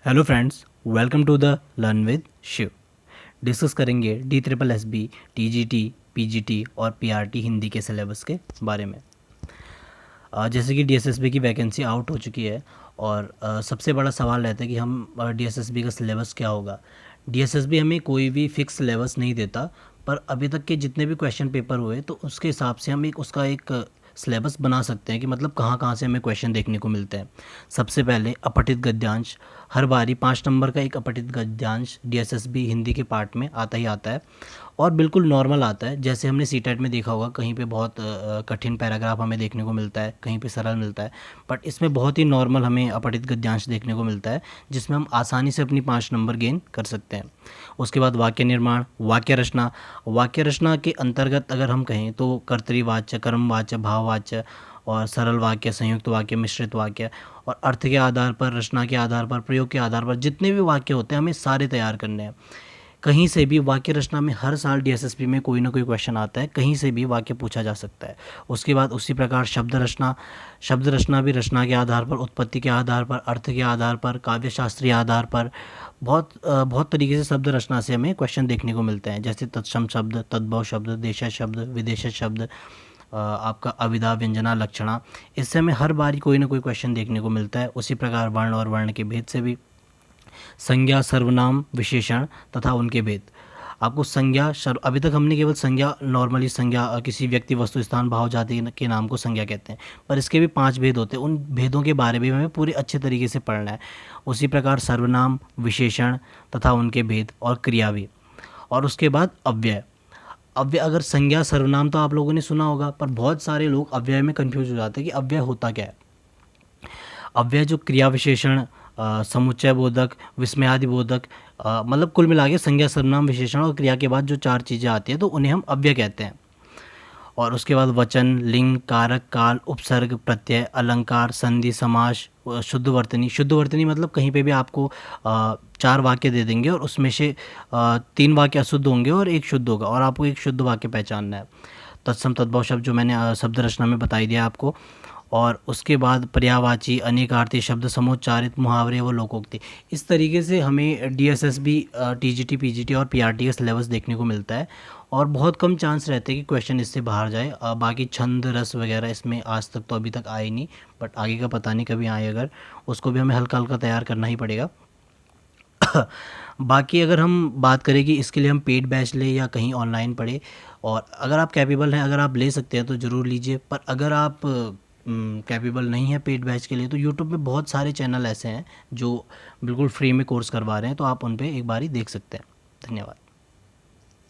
Hello friends, welcome to the learn with Shiv. Discuss करेंगे DSSB, TGT, PGT और PRT Hindi के syllabus के बारे में। जैसे कि DSSB की वैकेंसी आउट हो चुकी है और सबसे बड़ा सवाल रहता है कि हम DSSB का सिलेबस क्या होगा। DSSB हमें कोई भी फिक्स सिलेबस नहीं देता, पर अभी तक के जितने भी क्वेश्चन पेपर हुए तो उसके हिसाब से हम उसका एक सिलेबस बना सकते हैं कि मतलब कहाँ कहाँ से हमें क्वेश्चन देखने को मिलते हैं। सबसे पहले अपठित गद्यांश, हर बारी 5 नंबर का एक अपठित गद्यांश DSSB हिंदी के पार्ट में आता ही आता है और बिल्कुल नॉर्मल आता है। जैसे हमने सीटेट में देखा होगा, कहीं पे बहुत कठिन पैराग्राफ हमें देखने को मिलता है, कहीं पे सरल मिलता है, बट इसमें बहुत ही नॉर्मल हमें अपठित गद्यांश देखने को मिलता है जिसमें हम आसानी से अपनी 5 नंबर गेन कर सकते हैं। उसके बाद वाक्य निर्माण, वाक्य रचना के अंतर्गत अगर हम कहें तो कर्तृवाच्य, कर्मवाच्य, भाववाच्य और सरल वाक्य, संयुक्त वाक्य, मिश्रित वाक्य और अर्थ के आधार पर, रचना के आधार पर, प्रयोग के आधार पर जितने भी वाक्य होते हैं हमें सारे तैयार करने हैं। कहीं से भी वाक्य रचना में हर साल DSSB में कोई ना कोई क्वेश्चन आता है, कहीं से भी वाक्य पूछा जा सकता है। उसके बाद उसी प्रकार शब्द रचना भी रचना के आधार पर, उत्पत्ति के आधार पर, अर्थ के आधार पर, काव्य शास्त्रीय आधार पर बहुत तरीके से शब्द रचना से हमें क्वेश्चन देखने को मिलते हैं। जैसे तत्सम शब्द, तद्भव शब्द, देशज शब्द, विदेशज शब्द, आपका अविधा, व्यंजना, लक्षणा, इससे हमें हर बारी कोई ना कोई क्वेश्चन देखने को मिलता है। उसी प्रकार वर्ण और वर्ण के भेद से भी, संज्ञा, सर्वनाम, विशेषण तथा उनके भेद। आपको संज्ञा, अभी तक हमने केवल संज्ञा, नॉर्मली संज्ञा किसी व्यक्ति, वस्तु, स्थान, भाव, जाति के नाम को संज्ञा कहते हैं, पर इसके भी 5 भेद होते हैं। उन भेदों के बारे में हमें पूरे अच्छे तरीके से पढ़ना है। उसी प्रकार सर्वनाम, विशेषण तथा उनके भेद और क्रिया भी। और उसके बाद अव्यय। अगर संज्ञा, सर्वनाम तो आप लोगों ने सुना होगा, पर बहुत सारे लोग अव्यय में कन्फ्यूज हो जाते हैं कि अव्यय होता क्या है। अव्यय जो क्रिया विशेषण, समुच्चय बोधक, विस्मयादि बोधक, मतलब कुल मिला के संज्ञा, सर्वनाम, विशेषण और क्रिया के बाद जो 4 चीज़ें आती हैं तो उन्हें हम अव्यय कहते हैं। और उसके बाद वचन, लिंग, कारक, काल, उपसर्ग, प्रत्यय, अलंकार, संधि, समास, शुद्ध वर्तनी मतलब कहीं पे भी आपको 4 वाक्य दे देंगे और उसमें से 3 वाक्य अशुद्ध होंगे और 1 शुद्ध होगा और आपको एक शुद्ध वाक्य पहचानना है। तत्सम तद्भव शब्द जो मैंने शब्द रचना में बताई दिया आपको। और उसके बाद पर्यायवाची, अनेकार्थी शब्द, समोच्चारित, मुहावरे व लोकोक्ति। इस तरीके से हमें DSSB, TGT, PGT और PRT का सिलेबस देखने को मिलता है और बहुत कम चांस रहते हैं कि क्वेश्चन इससे बाहर जाए। बाकी छंद, रस वगैरह इसमें आज तक तो अभी तक आए नहीं, बट आगे का पता नहीं कभी आए, अगर उसको भी हमें हल्का हल्का तैयार करना ही पड़ेगा। बाकी अगर हम बात करें कि इसके लिए हम पेड बैच लें या कहीं ऑनलाइन पढ़े, और अगर आप कैपेबल हैं, अगर आप ले सकते हैं तो ज़रूर लीजिए। पर अगर आप कैपेबल नहीं है पेड बैच के लिए, तो यूट्यूब पे बहुत सारे चैनल ऐसे हैं जो बिल्कुल फ्री में कोर्स करवा रहे हैं, तो आप उन पे एक बारी देख सकते हैं। धन्यवाद।